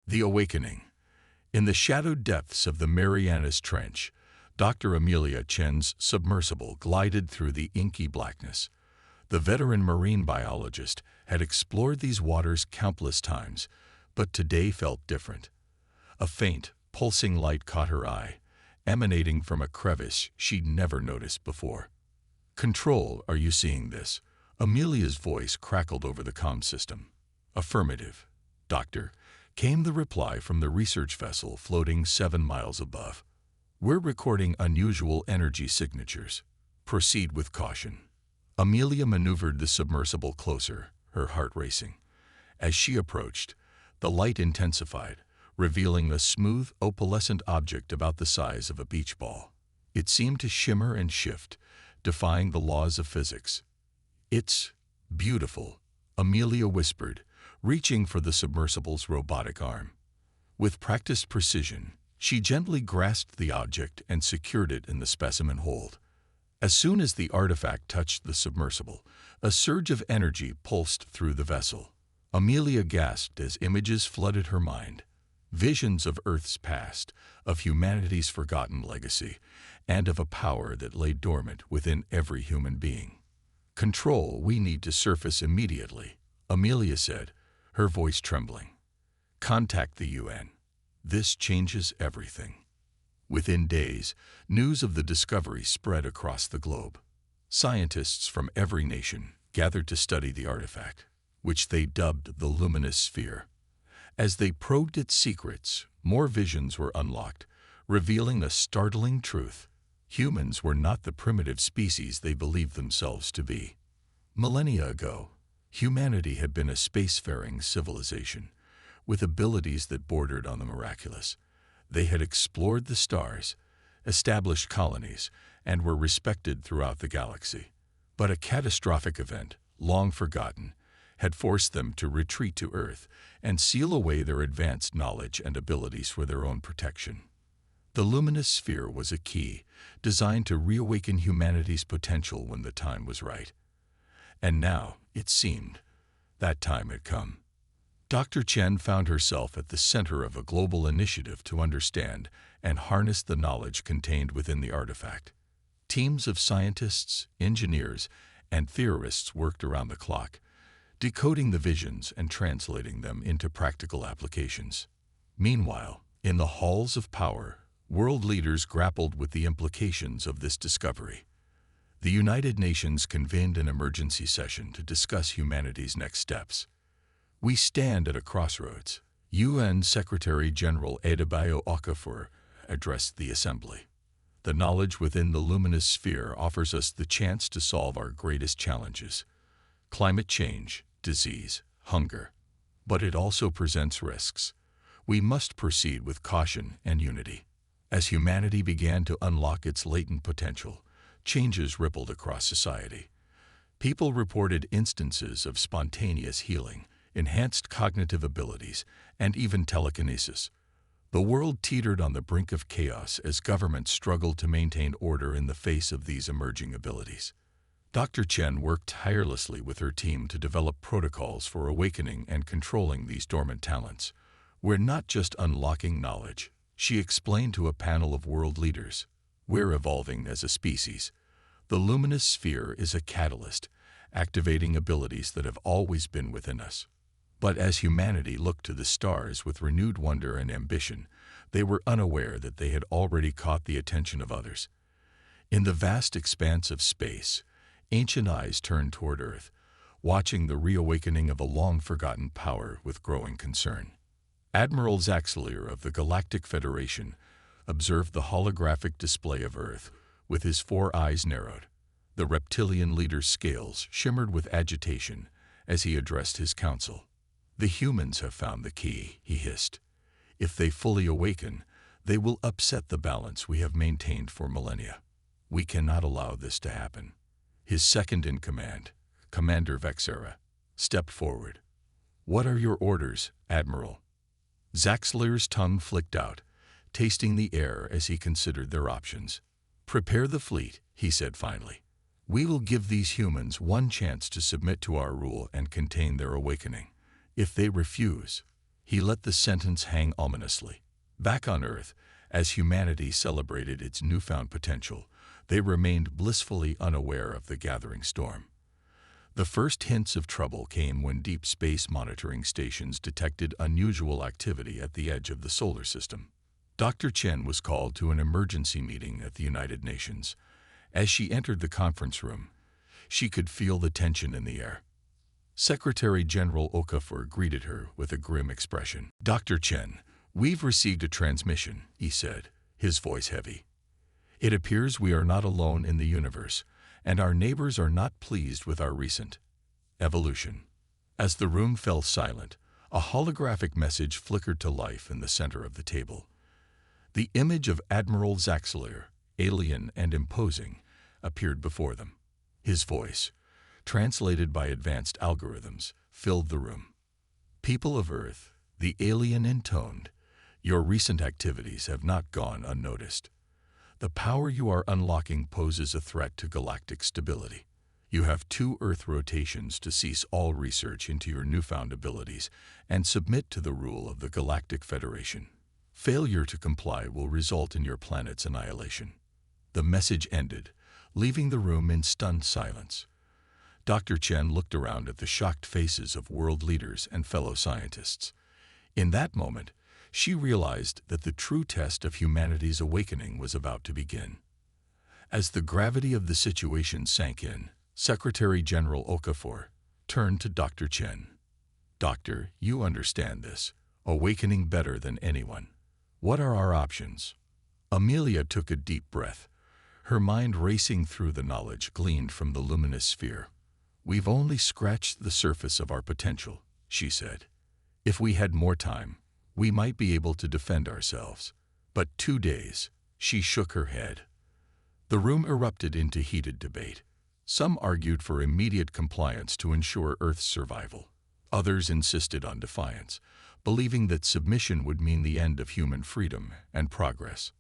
The Awakening. In the shadowed depths of the Marianas Trench, Dr. Amelia Chen's submersible glided through the inky blackness. The veteran marine biologist had explored these waters countless times, but today felt different. A faint, pulsing light caught her eye, emanating from a crevice she'd never noticed before. "Control, are you seeing this?" Amelia's voice crackled over the comm system. "Affirmative, Doctor," came the reply from the research vessel floating 7 miles above. "We're recording unusual energy signatures. Proceed with caution." Amelia maneuvered the submersible closer, her heart racing. As she approached, the light intensified, revealing a smooth, opalescent object about the size of a beach ball. It seemed to shimmer and shift, defying the laws of physics. "It's beautiful," Amelia whispered, reaching for the submersible's robotic arm. With practiced precision, she gently grasped the object and secured it in the specimen hold. As soon as the artifact touched the submersible, a surge of energy pulsed through the vessel. Amelia gasped as images flooded her mind. Visions of Earth's past, of humanity's forgotten legacy, and of a power that lay dormant within every human being. "Control, we need to surface immediately," Amelia said, her voice trembling. "Contact the UN. This changes everything." Within days, news of the discovery spread across the globe. Scientists from every nation gathered to study the artifact, which they dubbed the luminous sphere. As they probed its secrets, more visions were unlocked, revealing a startling truth. Humans were not the primitive species they believed themselves to be. Millennia ago, humanity had been a spacefaring civilization, with abilities that bordered on the miraculous. They had explored the stars, established colonies, and were respected throughout the galaxy. But a catastrophic event, long forgotten, had forced them to retreat to Earth and seal away their advanced knowledge and abilities for their own protection. The luminous sphere was a key, designed to reawaken humanity's potential when the time was right. And now, it seemed, that time had come. Dr. Chen found herself at the center of a global initiative to understand and harness the knowledge contained within the artifact. Teams of scientists, engineers, and theorists worked around the clock, decoding the visions and translating them into practical applications. Meanwhile, in the halls of power, world leaders grappled with the implications of this discovery. The United Nations convened an emergency session to discuss humanity's next steps. "We stand at a crossroads," UN Secretary-General Adebayo Okafor addressed the assembly. "The knowledge within the luminous sphere offers us the chance to solve our greatest challenges: climate change, disease, hunger. But it also presents risks. We must proceed with caution and unity." As humanity began to unlock its latent potential, changes rippled across society. People reported instances of spontaneous healing, enhanced cognitive abilities, and even telekinesis. The world teetered on the brink of chaos as governments struggled to maintain order in the face of these emerging abilities. Dr. Chen worked tirelessly with her team to develop protocols for awakening and controlling these dormant talents. "We're not just unlocking knowledge," she explained to a panel of world leaders. "We're evolving as a species. The luminous sphere is a catalyst, activating abilities that have always been within us." But as humanity looked to the stars with renewed wonder and ambition, they were unaware that they had already caught the attention of others. In the vast expanse of space, ancient eyes turned toward Earth, watching the reawakening of a long-forgotten power with growing concern. Admiral Zaxelier of the Galactic Federation observed the holographic display of Earth, with his 4 eyes narrowed. The reptilian leader's scales shimmered with agitation as he addressed his council. "The humans have found the key," he hissed. "If they fully awaken, they will upset the balance we have maintained for millennia. We cannot allow this to happen." His second-in-command, Commander Vexera, stepped forward. "What are your orders, Admiral?" Zaxelier's tongue flicked out, tasting the air as he considered their options. "Prepare the fleet," he said finally. "We will give these humans one chance to submit to our rule and contain their awakening. If they refuse," He let the sentence hang ominously. Back on Earth, as humanity celebrated its newfound potential, they remained blissfully unaware of the gathering storm. The first hints of trouble came when deep space monitoring stations detected unusual activity at the edge of the solar system. Dr. Chen was called to an emergency meeting at the United Nations. As she entered the conference room, she could feel the tension in the air. Secretary General Okafor greeted her with a grim expression. "Dr. Chen, we've received a transmission," he said, his voice heavy. "It appears we are not alone in the universe, and our neighbors are not pleased with our recent evolution." As the room fell silent, a holographic message flickered to life in the center of the table. The image of Admiral Zaxxler, alien and imposing, appeared before them. His voice, translated by advanced algorithms, filled the room. "People of Earth," the alien intoned, "your recent activities have not gone unnoticed. The power you are unlocking poses a threat to galactic stability. You have 2 Earth rotations to cease all research into your newfound abilities and submit to the rule of the Galactic Federation. Failure to comply will result in your planet's annihilation." The message ended, leaving the room in stunned silence. Dr. Chen looked around at the shocked faces of world leaders and fellow scientists. In that moment, she realized that the true test of humanity's awakening was about to begin. As the gravity of the situation sank in, Secretary General Okafor turned to Dr. Chen. "Doctor, you understand this awakening better than anyone. What are our options?" Amelia took a deep breath, her mind racing through the knowledge gleaned from the luminous sphere. "We've only scratched the surface of our potential," she said. "If we had more time, we might be able to defend ourselves. But 2 days," she shook her head. The room erupted into heated debate. Some argued for immediate compliance to ensure Earth's survival. Others insisted on defiance, believing that submission would mean the end of human freedom and progress.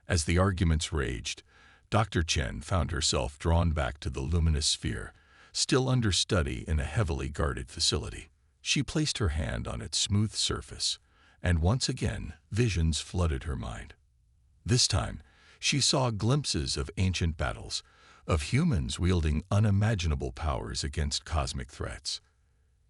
As the arguments raged, Dr. Chen found herself drawn back to the luminous sphere, still under study in a heavily guarded facility. She placed her hand on its smooth surface, and once again visions flooded her mind. This time, she saw glimpses of ancient battles, of humans wielding unimaginable powers against cosmic threats.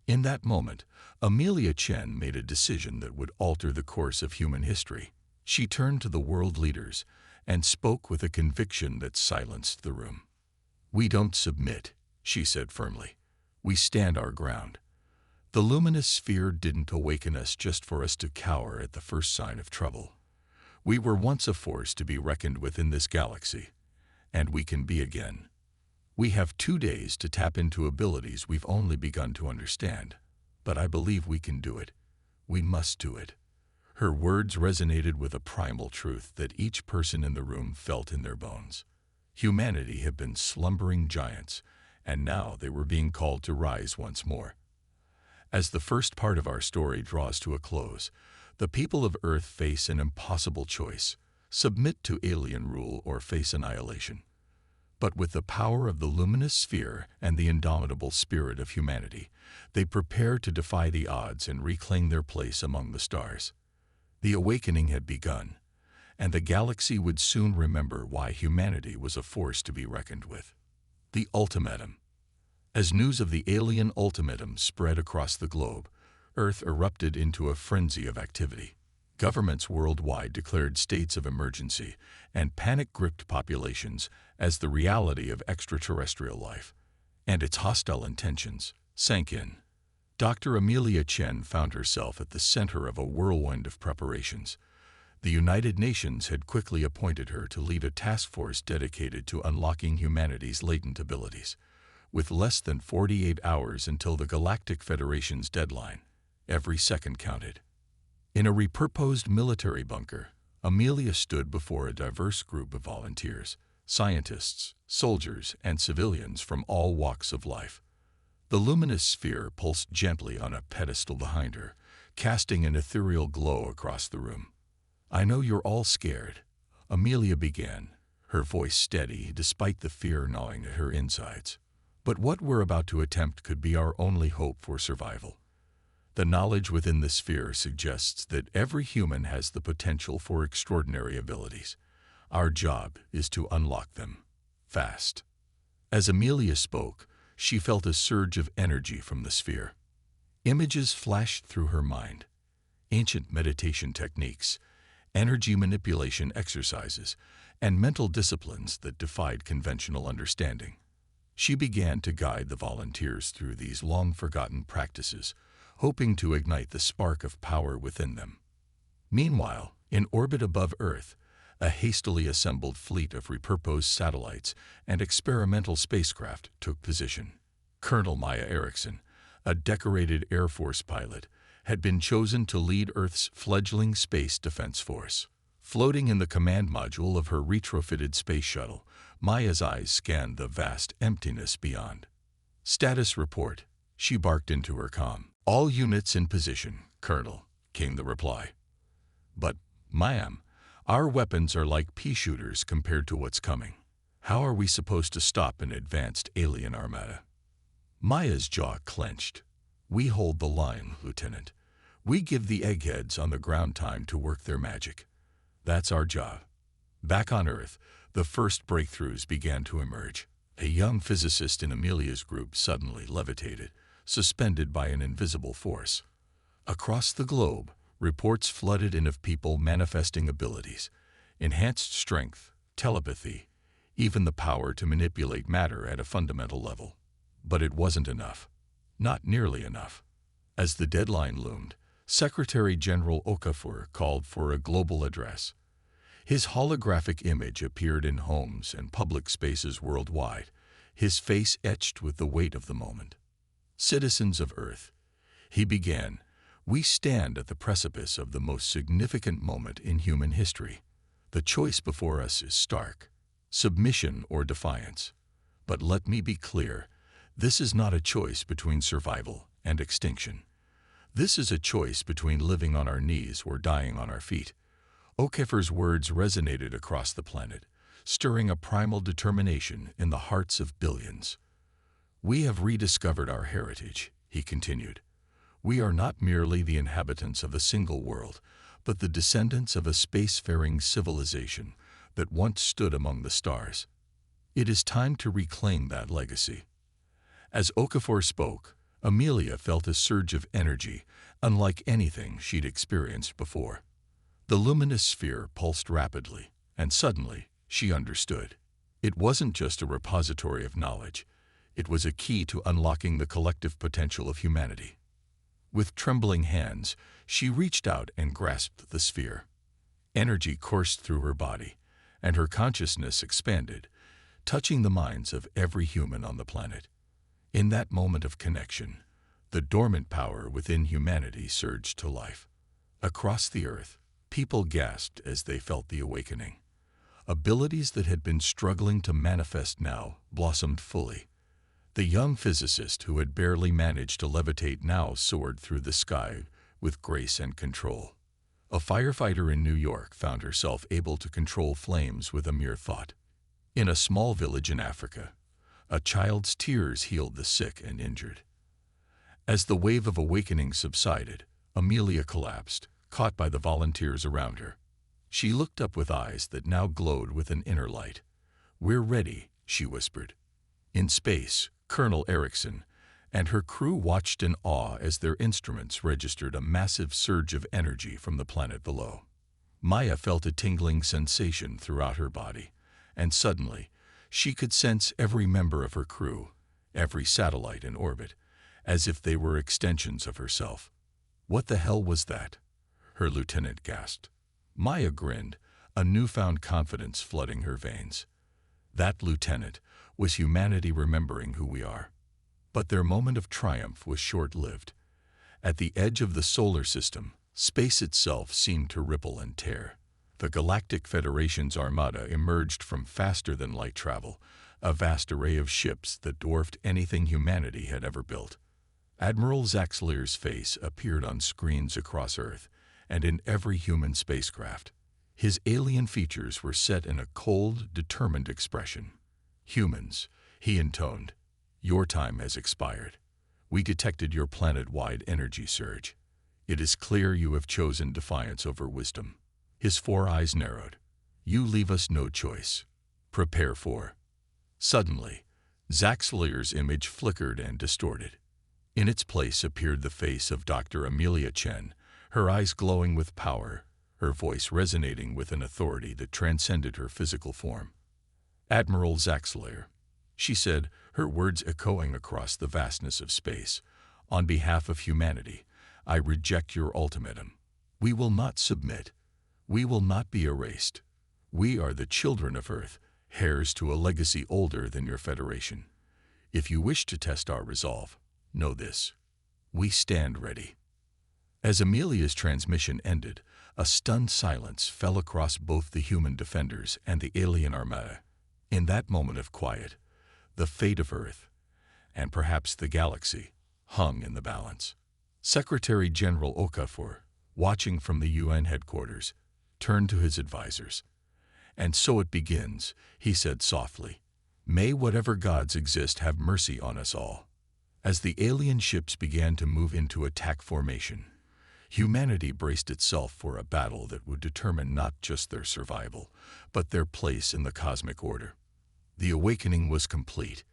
In that moment, Amelia Chen made a decision that would alter the course of human history. She turned to the world leaders and spoke with a conviction that silenced the room. "We don't submit," she said firmly. "We stand our ground. The luminous sphere didn't awaken us just for us to cower at the first sign of trouble. We were once a force to be reckoned with in this galaxy, and we can be again. We have 2 days to tap into abilities we've only begun to understand, but I believe we can do it. We must do it." Her words resonated with a primal truth that each person in the room felt in their bones. Humanity had been slumbering giants, and now they were being called to rise once more. As the first part of our story draws to a close, the people of Earth face an impossible choice: submit to alien rule or face annihilation. But with the power of the luminous sphere and the indomitable spirit of humanity, they prepare to defy the odds and reclaim their place among the stars. The awakening had begun, and the galaxy would soon remember why humanity was a force to be reckoned with. The ultimatum. As news of the alien ultimatum spread across the globe, Earth erupted into a frenzy of activity. Governments worldwide declared states of emergency, and panic gripped populations as the reality of extraterrestrial life and its hostile intentions sank in. Dr. Amelia Chen found herself at the center of a whirlwind of preparations. The United Nations had quickly appointed her to lead a task force dedicated to unlocking humanity's latent abilities. With less than 48 hours until the Galactic Federation's deadline, every second counted. In a repurposed military bunker, Amelia stood before a diverse group of volunteers, scientists, soldiers, and civilians from all walks of life. The luminous sphere pulsed gently on a pedestal behind her, casting an ethereal glow across the room. "I know you're all scared," Amelia began, her voice steady despite the fear gnawing at her insides. "But what we're about to attempt could be our only hope for survival." The knowledge within the sphere suggests that every human has the potential for extraordinary abilities. Our job is to unlock them. Fast. As Amelia spoke, she felt a surge of energy from the sphere. Images flashed through her mind. Ancient meditation techniques, energy manipulation exercises, and mental disciplines that defied conventional understanding. She began to guide the volunteers through these long-forgotten practices, hoping to ignite the spark of power within them. Meanwhile, in orbit above Earth, a hastily assembled fleet of repurposed satellites and experimental spacecraft took position. Colonel Maya Erickson, a decorated Air Force pilot, had been chosen to lead Earth's fledgling space defense force. Floating in the command module of her retrofitted space shuttle, Maya's eyes scanned the vast emptiness beyond. "Status report," she barked into her comm. "All units in position, Colonel," came the reply. "But, ma'am, our weapons are like pea shooters compared to what's coming. How are we supposed to stop an advanced alien armada?" Maya's jaw clenched. "We hold the line, Lieutenant. We give the eggheads on the ground time to work their magic. That's our job." Back on Earth, the first breakthroughs began to emerge. A young physicist in Amelia's group suddenly levitated, suspended by an invisible force. Across the globe, reports flooded in of people manifesting abilities, enhanced strength, telepathy, even the power to manipulate matter at a fundamental level. But it wasn't enough. Not nearly enough. As the deadline loomed, Secretary General Okafor called for a global address. His holographic image appeared in homes and public spaces worldwide, his face etched with the weight of the moment. "Citizens of Earth," he began, "we stand at the precipice of the most significant moment in human history. The choice before us is stark: submission or defiance. But let me be clear, this is not a choice between survival and extinction. This is a choice between living on our knees or dying on our feet." Okafor's words resonated across the planet, stirring a primal determination in the hearts of billions. "We have rediscovered our heritage," he continued. "We are not merely the inhabitants of a single world, but the descendants of a spacefaring civilization that once stood among the stars. It is time to reclaim that legacy." As Okafor spoke, Amelia felt a surge of energy unlike anything she'd experienced before. The luminous sphere pulsed rapidly, and suddenly she understood. It wasn't just a repository of knowledge. It was a key to unlocking the collective potential of humanity. With trembling hands, she reached out and grasped the sphere. Energy coursed through her body, and her consciousness expanded, touching the minds of every human on the planet. In that moment of connection, the dormant power within humanity surged to life. Across the Earth, people gasped as they felt the awakening. Abilities that had been struggling to manifest now blossomed fully. The young physicist who had barely managed to levitate now soared through the sky with grace and control. A firefighter in New York found herself able to control flames with a mere thought. In a small village in Africa, a child's tears healed the sick and injured. As the wave of awakening subsided, Amelia collapsed, caught by the volunteers around her. She looked up with eyes that now glowed with an inner light. "We're ready," she whispered. In space, Colonel Erickson and her crew watched in awe as their instruments registered a massive surge of energy from the planet below. Maya felt a tingling sensation throughout her body, and suddenly, she could sense every member of her crew, every satellite in orbit, as if they were extensions of herself. "What the hell was that?" her lieutenant gasped. Maya grinned, a newfound confidence flooding her veins. That, Lieutenant, was humanity remembering who we are. But their moment of triumph was short-lived. At the edge of the solar system, space itself seemed to ripple and tear. The Galactic Federation's armada emerged from faster-than-light travel, a vast array of ships that dwarfed anything humanity had ever built. Admiral Zaxlier's face appeared on screens across Earth, and in every human spacecraft. His alien features were set in a cold, determined expression. "Humans," he intoned, "your time has expired. We detected your planet-wide energy surge. It is clear you have chosen defiance over wisdom." His four eyes narrowed. "You leave us no choice. Prepare for—" Suddenly, Zaxxler's image flickered and distorted. In its place appeared the face of Dr. Amelia Chen, her eyes glowing with power, her voice resonating with an authority that transcended her physical form. "Admiral Zaxxler," she said, her words echoing across the vastness of space, "on behalf of humanity, I reject your ultimatum. We will not submit. We will not be erased. We are the children of Earth, heirs to a legacy older than your Federation. If you wish to test our resolve, know this: we stand ready." As Amelia's transmission ended, a stunned silence fell across both the human defenders and the alien armada. In that moment of quiet, the fate of Earth, and perhaps the galaxy, hung in the balance. Secretary General Okafor, watching from the UN headquarters, turned to his advisors. "And so it begins," he said softly. "May whatever gods exist have mercy on us all." As the alien ships began to move into attack formation, humanity braced itself for a battle that would determine not just their survival, but their place in the cosmic order. The awakening was complete.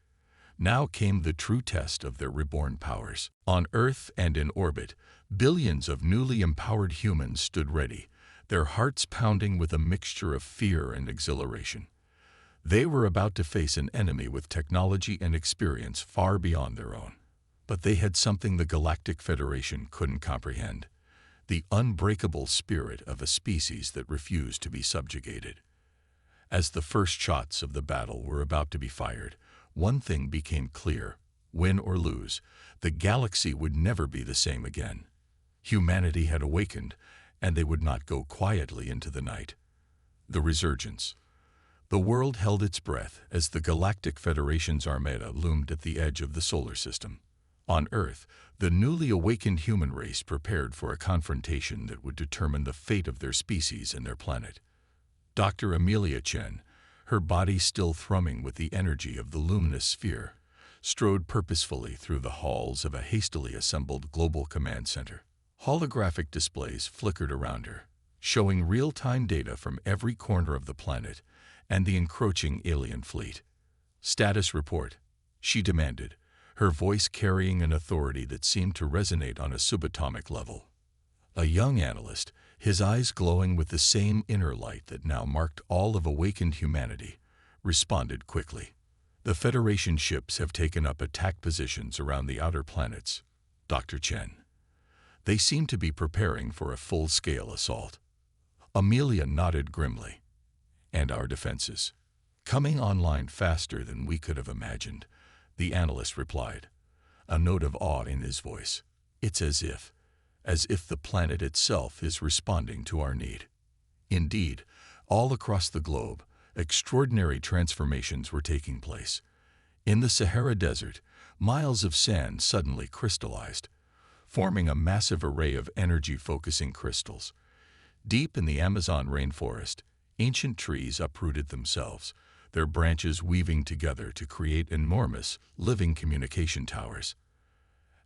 Now came the true test of their reborn powers. On Earth and in orbit, billions of newly empowered humans stood ready, their hearts pounding with a mixture of fear and exhilaration. They were about to face an enemy with technology and experience far beyond their own. But they had something the Galactic Federation couldn't comprehend: the unbreakable spirit of a species that refused to be subjugated. As the first shots of the battle were about to be fired, one thing became clear: win or lose, the galaxy would never be the same again. Humanity had awakened, and they would not go quietly into the night. The resurgence. The world held its breath as the Galactic Federation's armada loomed at the edge of the solar system. On Earth, the newly awakened human race prepared for a confrontation that would determine the fate of their species and their planet. Dr. Amelia Chen, her body still thrumming with the energy of the luminous sphere, strode purposefully through the halls of a hastily assembled global command center. Holographic displays flickered around her, showing real-time data from every corner of the planet and the encroaching alien fleet. "Status report," she demanded, her voice carrying an authority that seemed to resonate on a subatomic level. A young analyst, his eyes glowing with the same inner light that now marked all of awakened humanity, responded quickly. "The Federation ships have taken up attack positions around the outer planets, Dr. Chen. They seem to be preparing for a full-scale assault." Amelia nodded grimly. "And our defenses? Coming online faster than we could have imagined," the analyst replied, a note of awe in his voice. "It's as if the planet itself is responding to our need." Indeed, all across the globe, extraordinary transformations were taking place. In the Sahara Desert, miles of sand suddenly crystallized, forming a massive array of energy-focusing crystals. Deep in the Amazon rainforest, ancient trees uprooted themselves, their branches weaving together to create enormous, living communication towers.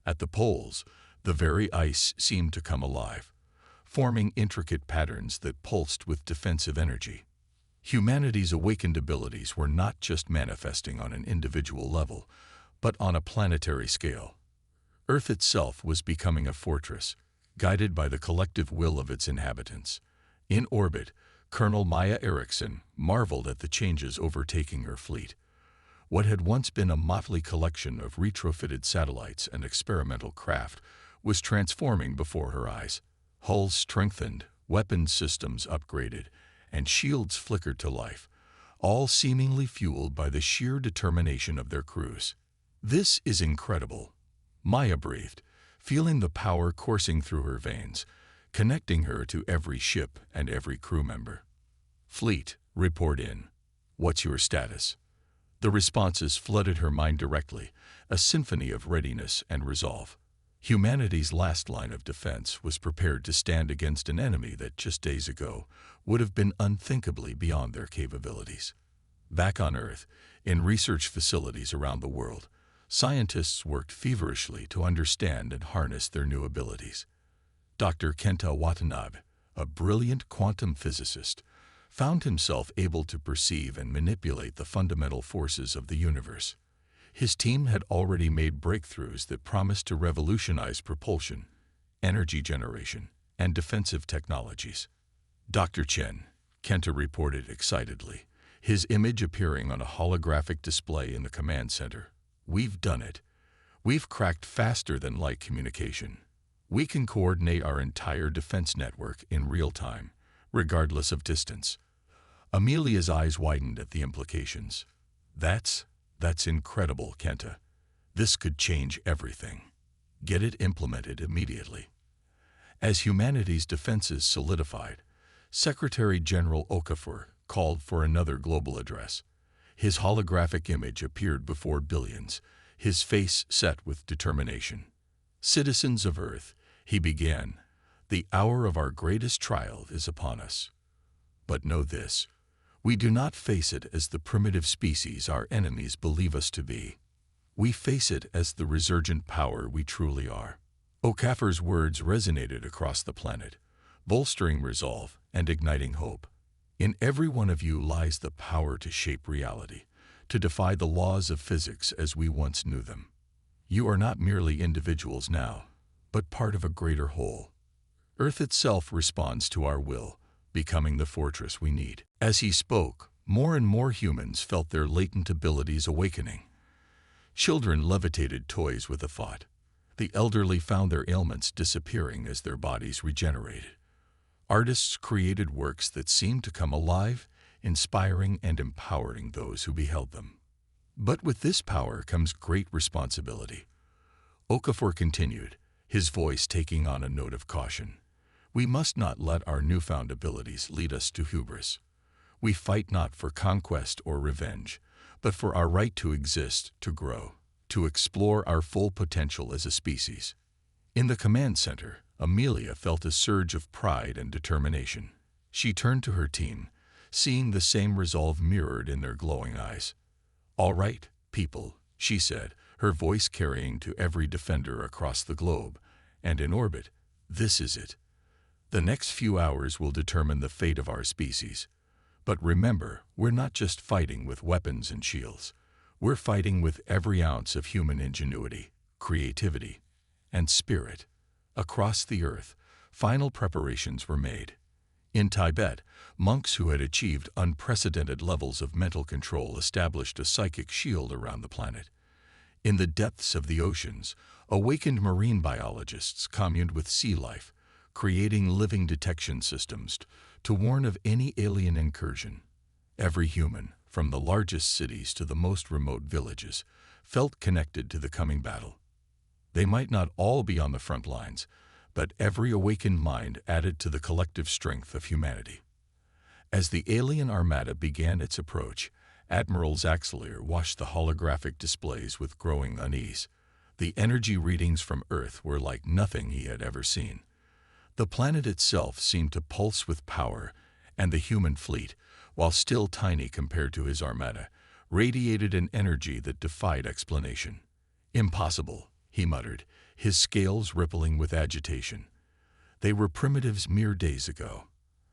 At the poles, the very ice seemed to come alive, forming intricate patterns that pulsed with defensive energy. Humanity's awakened abilities were not just manifesting on an individual level, but on a planetary scale. Earth itself was becoming a fortress, guided by the collective will of its inhabitants. In orbit, Colonel Maya Erickson marveled at the changes overtaking her fleet. What had once been a motley collection of retrofitted satellites and experimental craft was transforming before her eyes. Hulls strengthened, weapons systems upgraded, and shields flickered to life, all seemingly fueled by the sheer determination of their crews. "This is incredible," Maya breathed, feeling the power coursing through her veins, connecting her to every ship and every crew member. "Fleet, report in. What's your status?" The responses flooded her mind directly, a symphony of readiness and resolve. Humanity's last line of defense was prepared to stand against an enemy that just days ago would have been unthinkably beyond their capabilities. Back on Earth, in research facilities around the world, Scientists worked feverishly to understand and harness their new abilities. Dr. Kenta Watanabe, a brilliant quantum physicist, found himself able to perceive and manipulate the fundamental forces of the universe. His team had already made breakthroughs that promised to revolutionize propulsion, energy generation, and defensive technologies. Dr. Chen, Kenta reported excitedly, his image appearing on a holographic display in the command center. "We've done it. We've cracked faster than light communication. We can coordinate our entire defense network in real time, regardless of distance." Amelia's eyes widened at the implications. That's incredible, Kenta. This could change everything. Get it implemented immediately." As humanity's defenses solidified, Secretary General Okafor called for another global address. His holographic image appeared before billions, his face set with determination. "Citizens of Earth," he began, "the hour of our greatest trial is upon us. But know this, we do not face it as the primitive species our enemies believe us to be. We face it as the resurgent power we truly are." Okafor's words resonated across the planet, bolstering resolve and igniting hope. "In every one of you lies the power to shape reality, to defy the laws of physics as we once knew them. You are not merely individuals now, but part of a greater whole. Earth itself responds to our will, becoming the fortress we need." As he spoke, more and more humans felt their latent abilities awakening. Children levitated toys with a thought. The elderly found their ailments disappearing as their bodies regenerated. Artists created works that seemed to come alive, inspiring and empowering those who beheld them. But with this power comes great responsibility. Okafor continued, his voice taking on a note of caution. "We must not let our newfound abilities lead us to hubris. We fight not for conquest or revenge, but for our right to exist, to grow, to explore our full potential as a species." In the command center, Amelia felt a surge of pride and determination. She turned to her team, seeing the same resolve mirrored in their glowing eyes. "All right, people," she said, her voice carrying to every defender across the globe and in orbit, "this is it. The next few hours will determine the fate of our species. But remember, we're not just fighting with weapons and shields. We're fighting with every ounce of human ingenuity, creativity, and spirit." Across the earth, final preparations were made. In Tibet, monks who had achieved unprecedented levels of mental control established a psychic shield around the planet. In the depths of the oceans, awakened marine biologists communed with sea life, creating living detection systems to warn of any alien incursion. Every human, from the largest cities to the most remote villages, felt connected to the coming battle. They might not all be on the front lines, but every awakened mind added to the collective strength of humanity. As the alien armada began its approach, Admiral Zaxelier watched the holographic displays with growing unease. The energy readings from Earth were like nothing he had ever seen. The planet itself seemed to pulse with power, and the human fleet, while still tiny compared to his armada, radiated an energy that defied explanation. "Impossible," he muttered, his scales rippling with agitation. "They were primitives mere days ago.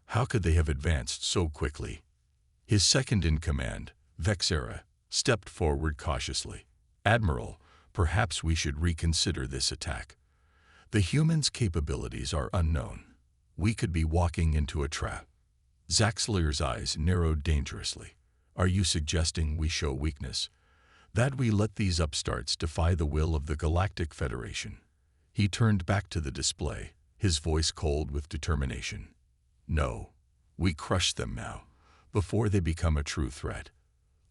How could they have advanced so quickly?" His second-in-command, Vexera, stepped forward cautiously. "Admiral, perhaps we should reconsider this attack. The humans' capabilities are unknown. We could be walking into a trap." Zaxelier's eyes narrowed dangerously. "Are you suggesting we show weakness? That we let these upstarts defy the will of the Galactic Federation?" He turned back to the display, his voice cold with determination. "No, we crush them now, before they become a true threat.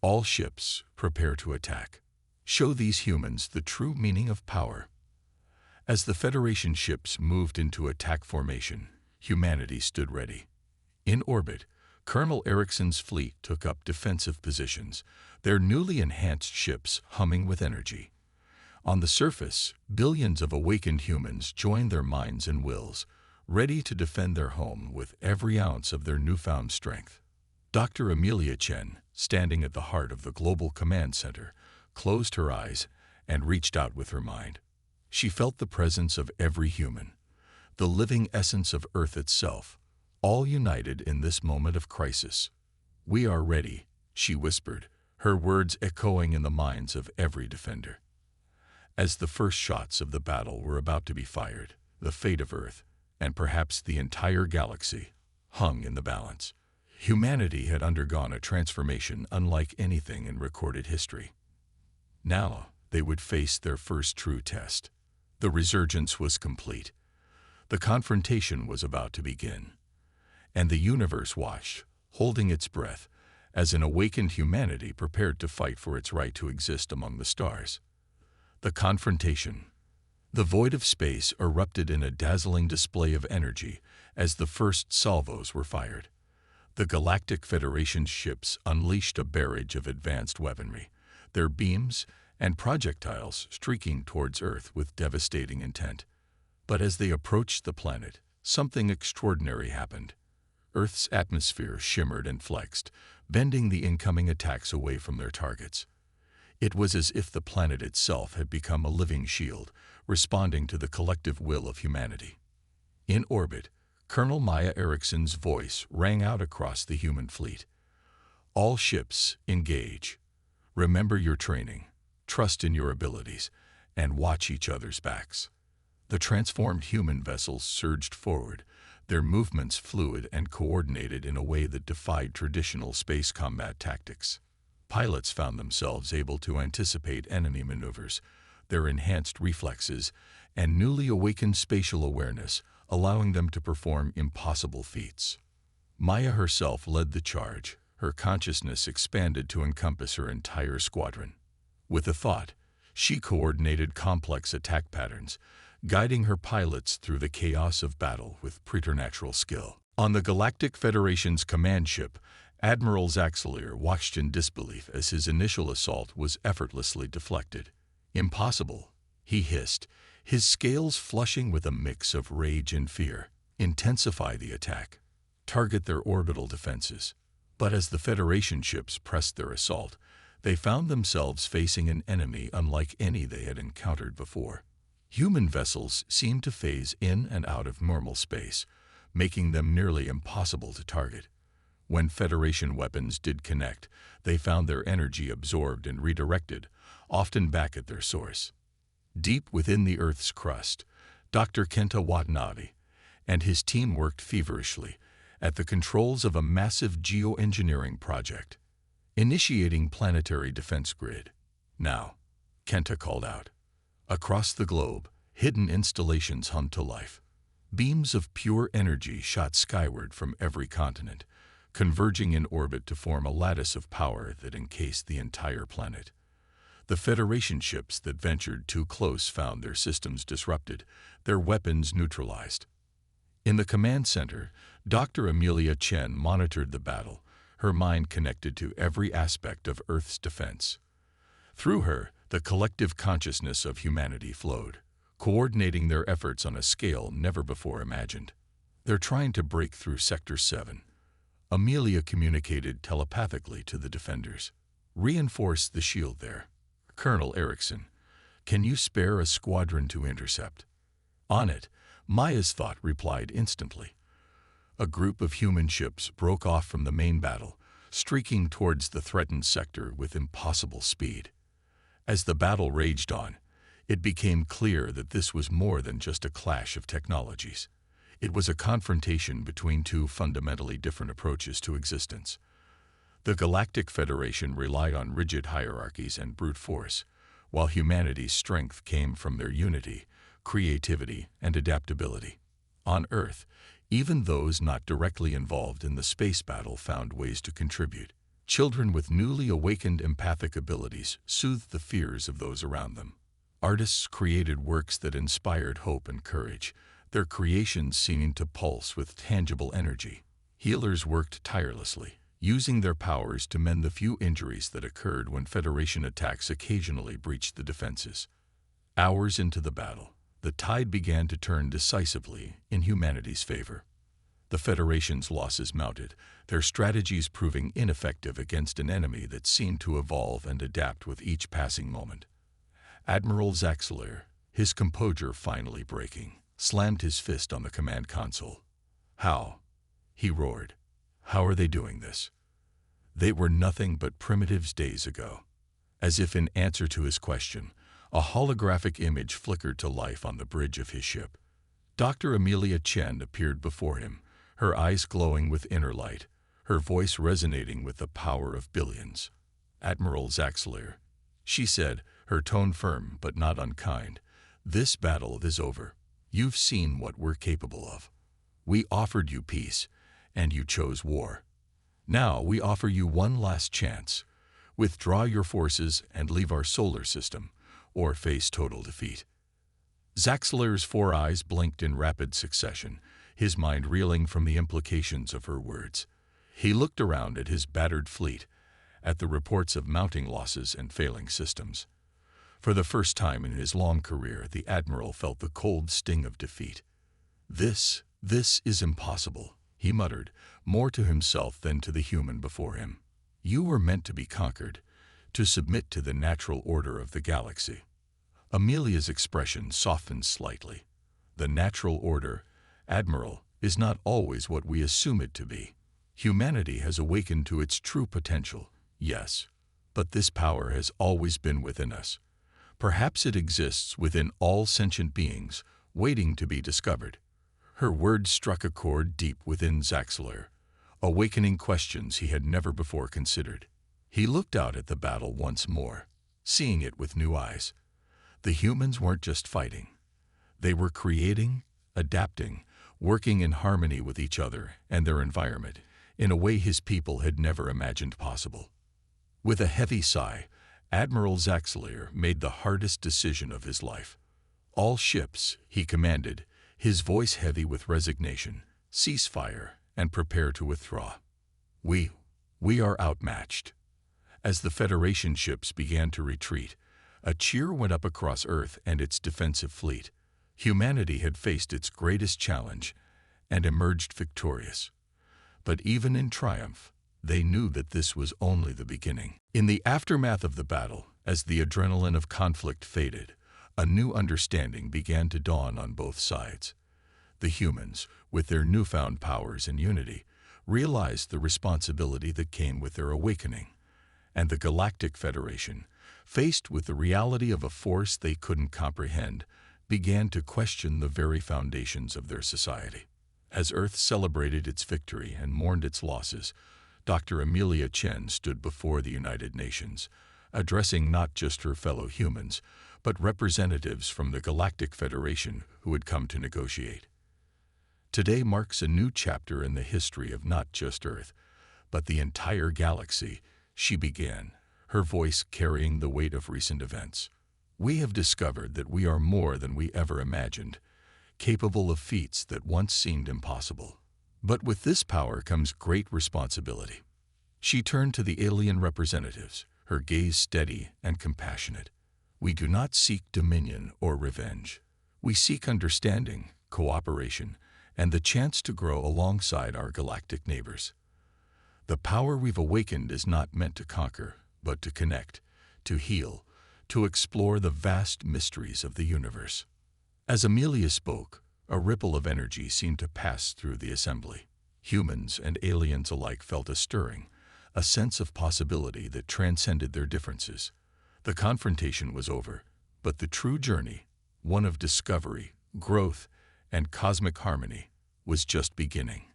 All ships, prepare to attack. Show these humans the true meaning of power." As the Federation ships moved into attack formation, humanity stood ready. In orbit, Colonel Erickson's fleet took up defensive positions, their newly enhanced ships humming with energy. On the surface, billions of awakened humans joined their minds and wills, ready to defend their home with every ounce of their newfound strength. Dr. Amelia Chen, standing at the heart of the Global Command Center, closed her eyes and reached out with her mind. She felt the presence of every human, the living essence of Earth itself, all united in this moment of crisis. "We are ready," she whispered, her words echoing in the minds of every defender. As the first shots of the battle were about to be fired, the fate of Earth, and perhaps the entire galaxy, hung in the balance. Humanity had undergone a transformation unlike anything in recorded history. Now they would face their first true test. The resurgence was complete. The confrontation was about to begin. And the universe watched, holding its breath, as an awakened humanity prepared to fight for its right to exist among the stars. The confrontation. The void of space erupted in a dazzling display of energy as the first salvos were fired. The Galactic Federation's ships unleashed a barrage of advanced weaponry, their beams and projectiles streaking towards Earth with devastating intent. But as they approached the planet, something extraordinary happened. Earth's atmosphere shimmered and flexed, bending the incoming attacks away from their targets. It was as if the planet itself had become a living shield, responding to the collective will of humanity. In orbit, Colonel Maya Erickson's voice rang out across the human fleet. "All ships, engage. Remember your training, trust in your abilities, and watch each other's backs." The transformed human vessels surged forward, their movements fluid and coordinated in a way that defied traditional space combat tactics. Pilots found themselves able to anticipate enemy maneuvers, their enhanced reflexes, and newly awakened spatial awareness, allowing them to perform impossible feats. Maya herself led the charge, her consciousness expanded to encompass her entire squadron. With a thought, she coordinated complex attack patterns, guiding her pilots through the chaos of battle with preternatural skill. On the Galactic Federation's command ship, Admiral Zaxelier watched in disbelief as his initial assault was effortlessly deflected. "Impossible," he hissed, his scales flushing with a mix of rage and fear. "Intensify the attack. Target their orbital defenses." But as the Federation ships pressed their assault, they found themselves facing an enemy unlike any they had encountered before. Human vessels seemed to phase in and out of normal space, making them nearly impossible to target. When Federation weapons did connect, they found their energy absorbed and redirected, often back at their source. Deep within the Earth's crust, Dr. Kenta Watanabe and his team worked feverishly at the controls of a massive geoengineering project, initiating planetary defense grid. "Now," Kenta called out. Across the globe, hidden installations hummed to life. Beams of pure energy shot skyward from every continent, converging in orbit to form a lattice of power that encased the entire planet. The Federation ships that ventured too close found their systems disrupted, their weapons neutralized. In the command center, Dr. Amelia Chen monitored the battle, her mind connected to every aspect of Earth's defense. Through her, the collective consciousness of humanity flowed, coordinating their efforts on a scale never before imagined. "They're trying to break through Sector 7. Amelia communicated telepathically to the defenders. "Reinforce the shield there. Colonel Erickson, can you spare a squadron to intercept?" "On it," Maya's thought replied instantly. A group of human ships broke off from the main battle, streaking towards the threatened sector with impossible speed. As the battle raged on, it became clear that this was more than just a clash of technologies. It was a confrontation between two fundamentally different approaches to existence. The Galactic Federation relied on rigid hierarchies and brute force, while humanity's strength came from their unity, creativity, and adaptability. On Earth, even those not directly involved in the space battle found ways to contribute. Children with newly awakened empathic abilities soothed the fears of those around them. Artists created works that inspired hope and courage, their creations seeming to pulse with tangible energy. Healers worked tirelessly, using their powers to mend the few injuries that occurred when Federation attacks occasionally breached the defenses. Hours into the battle, the tide began to turn decisively in humanity's favor. The Federation's losses mounted, their strategies proving ineffective against an enemy that seemed to evolve and adapt with each passing moment. Admiral Zaxler, his composure finally breaking, slammed his fist on the command console. "How?" he roared. "How are they doing this? They were nothing but primitives days ago." As if in answer to his question, a holographic image flickered to life on the bridge of his ship. Dr. Amelia Chen appeared before him, her eyes glowing with inner light, her voice resonating with the power of billions. "Admiral Zaxler," she said, her tone firm but not unkind, "this battle is over. You've seen what we're capable of. We offered you peace, and you chose war. Now we offer you one last chance. Withdraw your forces and leave our solar system, or face total defeat." Zaxler's 4 eyes blinked in rapid succession, his mind reeling from the implications of her words. He looked around at his battered fleet, at the reports of mounting losses and failing systems. For the first time in his long career, the Admiral felt the cold sting of defeat. This is impossible," he muttered, more to himself than to the human before him. "You were meant to be conquered, to submit to the natural order of the galaxy." Amelia's expression softened slightly. "The natural order, Admiral, is not always what we assume it to be. Humanity has awakened to its true potential, yes, but this power has always been within us. Perhaps it exists within all sentient beings, waiting to be discovered." Her words struck a chord deep within Zaxler, awakening questions he had never before considered. He looked out at the battle once more, seeing it with new eyes. The humans weren't just fighting. They were creating, adapting, working in harmony with each other and their environment in a way his people had never imagined possible. With a heavy sigh, Admiral Zaxler made the hardest decision of his life. "All ships," he commanded, his voice heavy with resignation, "cease fire and prepare to withdraw. We are outmatched." As the Federation ships began to retreat, a cheer went up across Earth and its defensive fleet. Humanity had faced its greatest challenge and emerged victorious. But even in triumph, they knew that this was only the beginning. In the aftermath of the battle, as the adrenaline of conflict faded, a new understanding began to dawn on both sides. The humans, with their newfound powers and unity, realized the responsibility that came with their awakening. And the Galactic Federation, faced with the reality of a force they couldn't comprehend, began to question the very foundations of their society. As Earth celebrated its victory and mourned its losses, Dr. Amelia Chen stood before the United Nations, addressing not just her fellow humans, but representatives from the Galactic Federation who had come to negotiate. Today marks a new chapter in the history of not just Earth, but the entire galaxy, she began, her voice carrying the weight of recent events. "We have discovered that we are more than we ever imagined, capable of feats that once seemed impossible. But with this power comes great responsibility." She turned to the alien representatives, her gaze steady and compassionate. "We do not seek dominion or revenge. We seek understanding, cooperation, and the chance to grow alongside our galactic neighbors. The power we've awakened is not meant to conquer, but to connect, to heal, to explore the vast mysteries of the universe." As Amelia spoke, a ripple of energy seemed to pass through the assembly. Humans and aliens alike felt a stirring, a sense of possibility that transcended their differences. The confrontation was over, but the true journey, one of discovery, growth, and cosmic harmony, was just beginning.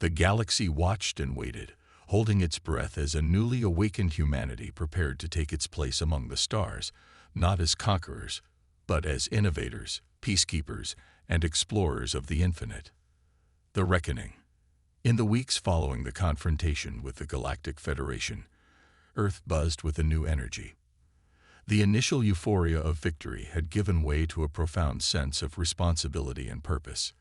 The galaxy watched and waited, holding its breath as a newly awakened humanity prepared to take its place among the stars, not as conquerors, but as innovators, peacekeepers, and explorers of the infinite. The reckoning. In the weeks following the confrontation with the Galactic Federation, Earth buzzed with a new energy. The initial euphoria of victory had given way to a profound sense of responsibility and purpose.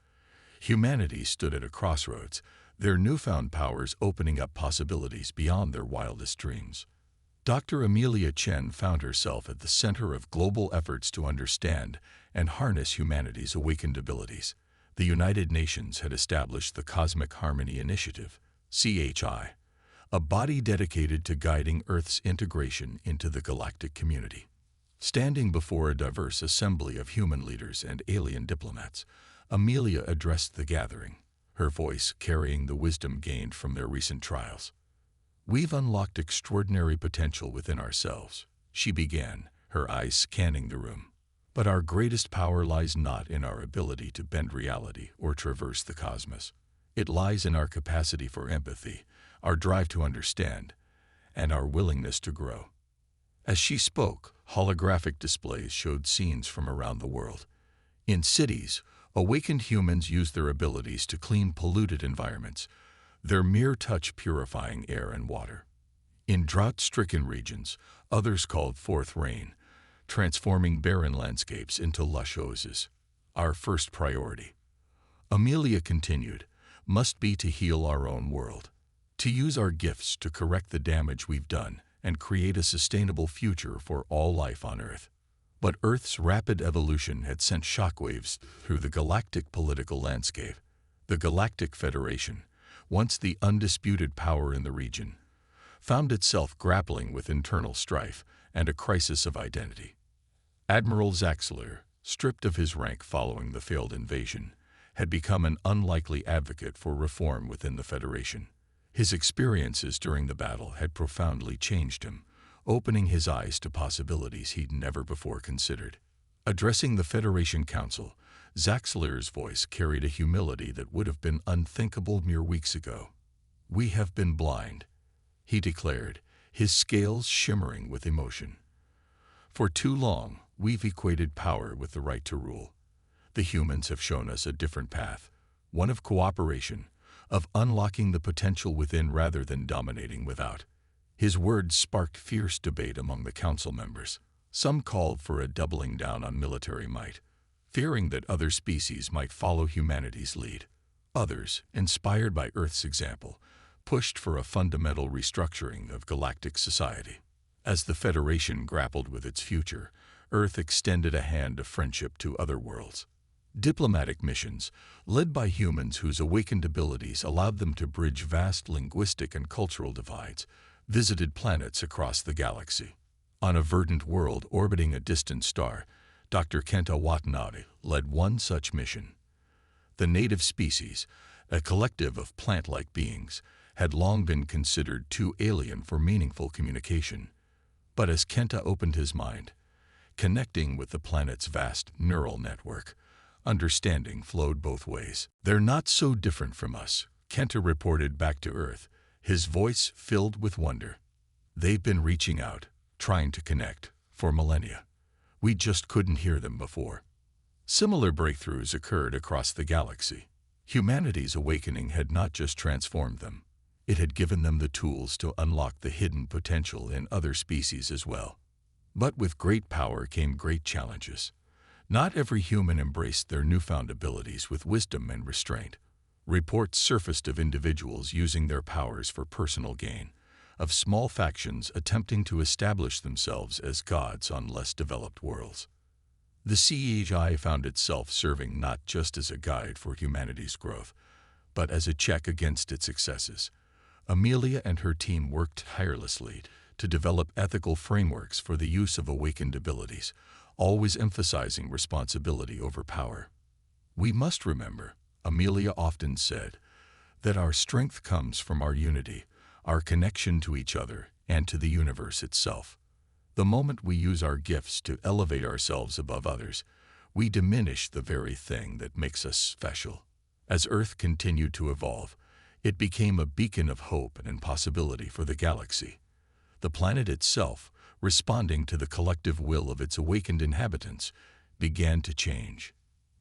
Humanity stood at a crossroads, their newfound powers opening up possibilities beyond their wildest dreams. Dr. Amelia Chen found herself at the center of global efforts to understand and harness humanity's awakened abilities. The United Nations had established the Cosmic Harmony Initiative, CHI, a body dedicated to guiding Earth's integration into the galactic community. Standing before a diverse assembly of human leaders and alien diplomats, Amelia addressed the gathering, her voice carrying the wisdom gained from their recent trials. "We've unlocked extraordinary potential within ourselves," she began, her eyes scanning the room. "But our greatest power lies not in our ability to bend reality or traverse the cosmos. It lies in our capacity for empathy, our drive to understand, and our willingness to grow." As she spoke, holographic displays showed scenes from around the world. In cities, awakened humans used their abilities to clean polluted environments, their mere touch purifying air and water. In drought-stricken regions, others called forth rain, transforming barren landscapes into lush oases. "Our first priority," Amelia continued, "must be to heal our own world, to use our gifts to correct the damage we've done and create a sustainable future for all life on Earth." But Earth's rapid evolution had sent shockwaves through the galactic political landscape. The Galactic Federation, once the undisputed power in the region, found itself grappling with internal strife and a crisis of identity. Admiral Zaxler, stripped of his rank following the failed invasion, had become an unlikely advocate for reform within the Federation. His experiences during the battle had profoundly changed him, opening his eyes to possibilities he'd never before considered. Addressing the Federation Council, Zaxler's voice carried a humility that would have been unthinkable mere weeks ago. "We have been blind," he declared, his scales shimmering with emotion. "For too long, we've equated power with the right to rule. The humans have shown us a different path, one of cooperation, of unlocking the potential within rather than dominating without." His words sparked fierce debate among the council members. Some called for a doubling down on military might, fearing that other species might follow humanity's lead. Others, inspired by Earth's example, pushed for a fundamental restructuring of galactic society. As the Federation grappled with its future, Earth extended a hand of friendship to other worlds. Diplomatic missions, led by humans whose awakened abilities allowed them to bridge vast linguistic and cultural divides, visited planets across the galaxy. On a verdant world orbiting a distant star, Dr. Kenta Watanabe led one such mission. The native species, a collective of plant-like beings, had long been considered too alien for meaningful communication. But as Kenta opened his mind, connecting with the planet's vast neural network, understanding flowed both ways. "They're not so different from us," Kenta reported back to Earth, his voice filled with wonder. "They've been reaching out, trying to connect, for millennia. We just couldn't hear them before." Similar breakthroughs occurred across the galaxy. Humanity's awakening had not just transformed them, it had given them the tools to unlock the hidden potential in other species as well. But with great power came great challenges. Not every human embraced their newfound abilities with wisdom and restraint. Reports surfaced of individuals using their powers for personal gain, of small factions attempting to establish themselves as gods on less developed worlds. The CHI found itself serving not just as a guide for humanity's growth, but as a check against its excesses. Amelia and her team worked tirelessly to develop ethical frameworks for the use of awakened abilities, always emphasizing responsibility over power. "We must remember," Amelia often said, "that our strength comes from our unity, our connection to each other and to the universe itself. The moment we use our gifts to elevate ourselves above others, we diminish the very thing that makes us special." As Earth continued to evolve, it became a beacon of hope and possibility for the galaxy. The planet itself, responding to the collective will of its awakened inhabitants, began to change.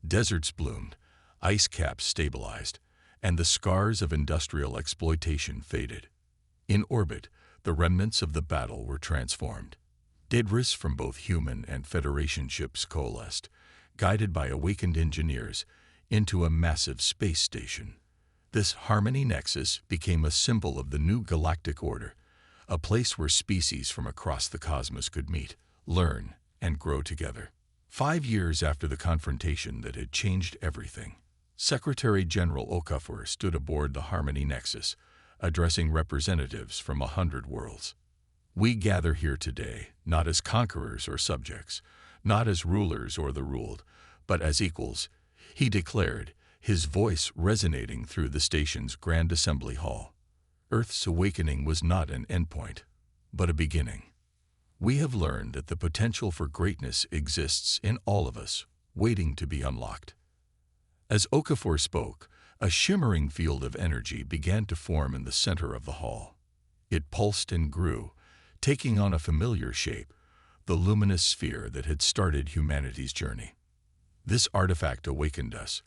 Deserts bloomed, ice caps stabilized, and the scars of industrial exploitation faded. In orbit, the remnants of the battle were transformed. Debris from both human and Federation ships coalesced, guided by awakened engineers, into a massive space station. This Harmony Nexus became a symbol of the new galactic order, a place where species from across the cosmos could meet, learn, and grow together. 5 years after the confrontation that had changed everything, Secretary General Okafor stood aboard the Harmony Nexus, addressing representatives from 100 worlds. We gather here today, not as conquerors or subjects, not as rulers or the ruled, but as equals, he declared, his voice resonating through the station's grand assembly hall. Earth's awakening was not an endpoint, but a beginning. We have learned that the potential for greatness exists in all of us, waiting to be unlocked. As Okafor spoke, a shimmering field of energy began to form in the center of the hall. It pulsed and grew, taking on a familiar shape, the luminous sphere that had started humanity's journey. This artifact awakened us,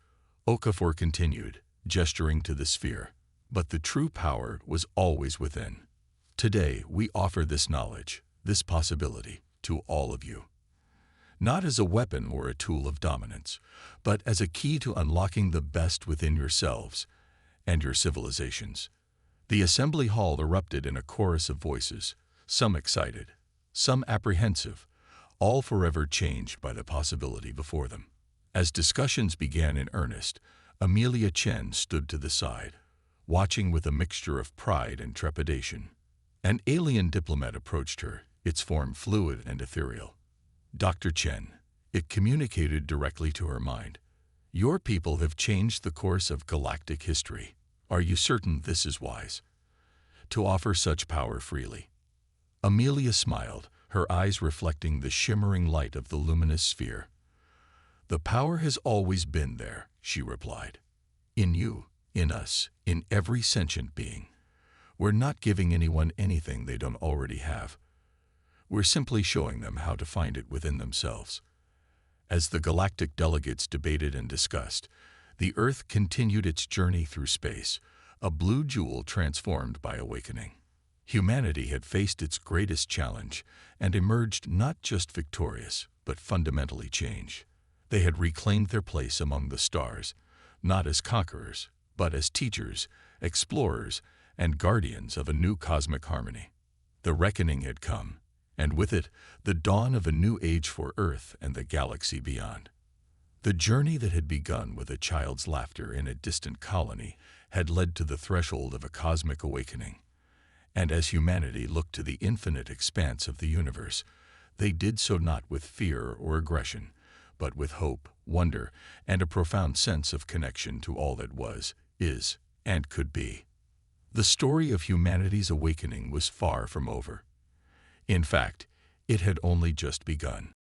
Okafor continued, gesturing to the sphere, but the true power was always within. Today, we offer this knowledge, this possibility, to all of you. Not as a weapon or a tool of dominance, but as a key to unlocking the best within yourselves and your civilizations. The assembly hall erupted in a chorus of voices, some excited, some apprehensive, all forever changed by the possibility before them. As discussions began in earnest, Amelia Chen stood to the side, watching with a mixture of pride and trepidation. An alien diplomat approached her, its form fluid and ethereal. Dr. Chen, it communicated directly to her mind. Your people have changed the course of galactic history. Are you certain this is wise? To offer such power freely? Amelia smiled, her eyes reflecting the shimmering light of the luminous sphere. The power has always been there, she replied. In you, in us, in every sentient being. We're not giving anyone anything they don't already have. We're simply showing them how to find it within themselves. As the galactic delegates debated and discussed, the Earth continued its journey through space, a blue jewel transformed by awakening. Humanity had faced its greatest challenge and emerged not just victorious, but fundamentally changed. They had reclaimed their place among the stars, not as conquerors, but as teachers, explorers, and guardians of a new cosmic harmony. The reckoning had come, and with it, the dawn of a new age for Earth and the galaxy beyond. The journey that had begun with a child's laughter in a distant colony had led to the threshold of a cosmic awakening. And as humanity looked to the infinite expanse of the universe, they did so not with fear or aggression, but with hope, wonder, and a profound sense of connection to all that was, is, and could be. The story of humanity's awakening was far from over. In fact, it had only just begun.